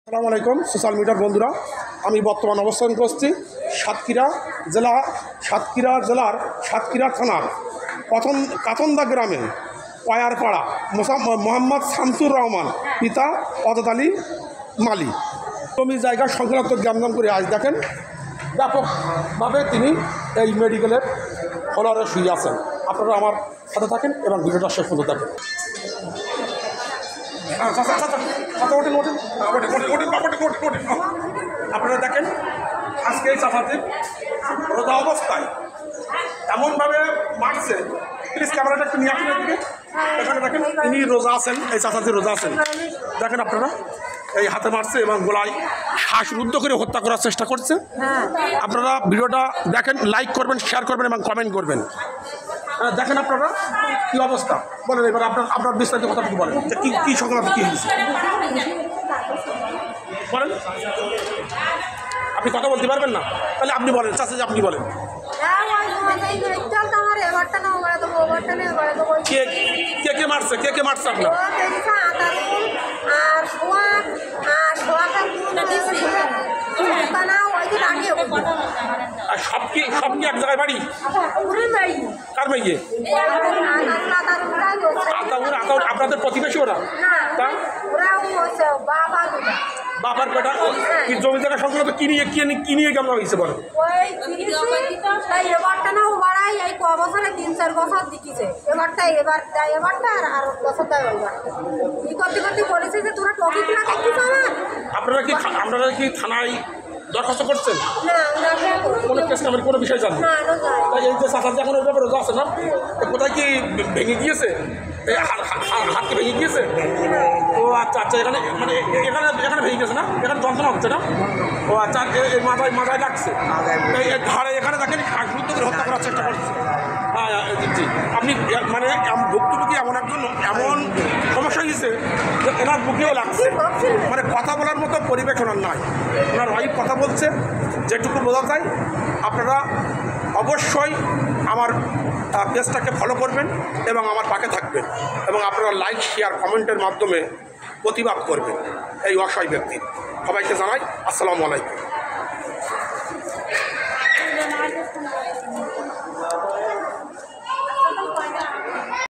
আসসালামু আলাইকুম সোশ্যাল মিডিয়ার বন্ধুরা, আমি বর্তমান অবস্থান করছি সাতক্ষীরা জেলার সাতক্ষীরা থানার কাতন্দা গ্রামে পায়ারপাড়া মোহাম্মদ শামসুর রহমান পিতা অজাত আলী মালি জমি জায়গা সংক্রান্ত জ্ঞানদান করে আজ দেখেন ব্যাপকভাবে তিনি এই মেডিকেলের ফলোয়ারে শুয়ে আছেন। আপনারা আমার সাথে থাকেন এবং ভিডিওটা শেষ পর্যন্ত দেখেন। আপনারা দেখেন আজকে এই চাচাতে রোজা অবস্থায় এমনভাবে মারছে। প্লিজ ক্যামেরাটা একটু নিয়ে আসুন এদিকে। এখানে দেখেন ইনি রোজা আছেন, এই চাচাতে রোজা আছেন। দেখেন আপনারা এই হাতে মারছে এবং গলায় শ্বাসরুদ্ধ করে হত্যা করার চেষ্টা করছে। আপনারা ভিডিওটা দেখেন, লাইক করবেন, শেয়ার করবেন এবং কমেন্ট করবেন। দেখেন আপনারা কী অবস্থা, বলেন এবার আপনার বিস্তারিত কথাটুকু বলেন যে কী সংক্রান্ত কী হয়েছে বলেন। আপনি কথা বলতে পারবেন না, তাহলে আপনি বলেন চাচা, যে আপনি বলেন কে মারছে, কে মারছে আপনার? সব কি এক জায়গায় বাড়ি? কার মেয়ে? আপনাদের প্রতিবেশী ওরা? বাবার বেটা কি জমি জায়গা সংক্রান্ত কি নিয়ে কেমন হয়েছে বলে? আপনারা কি থানায় দরখাস্ত করছেন? কোনো কেস কামের কোনো বিষয় জানেন? তাই এই যে চাচার এখন ওই ব্যাপারে রোজা আছে না, কোথায় কি ভেঙে গিয়েছে? হাতকে ভেঙে গিয়েছে? ও আচ্ছা আচ্ছা, এখানে মানে এখানে ভেঙে গেছে না? এখানে যন্ত্রণা হচ্ছে না? ও আচ্ছা, মাথায় লাগছে, ঘাড়ে এখানে দেখেন শ্বাসরুদ্ধ করে হত্যা করার চেষ্টা করছে। হ্যাঁ জি, আপনি মানে ভুক্তভোগী এমন সমস্যা হয়েছে যে এনার বুকেও লাগছে, মানে কথা বলার মতো পরিবেশ ওনার নাই। ওনার ওয়াইফ কথা বলছে, যেটুকু বোঝা যায়। আপনারা অবশ্যই আমার পেজটাকে ফলো করবেন এবং আমার পাশে থাকবেন এবং আপনারা লাইক, শেয়ার, কমেন্টের মাধ্যমে প্রতিবাদ করবেন এই অসহায় ব্যক্তির। সবাইকে জানাই আসসালামু আলাইকুম।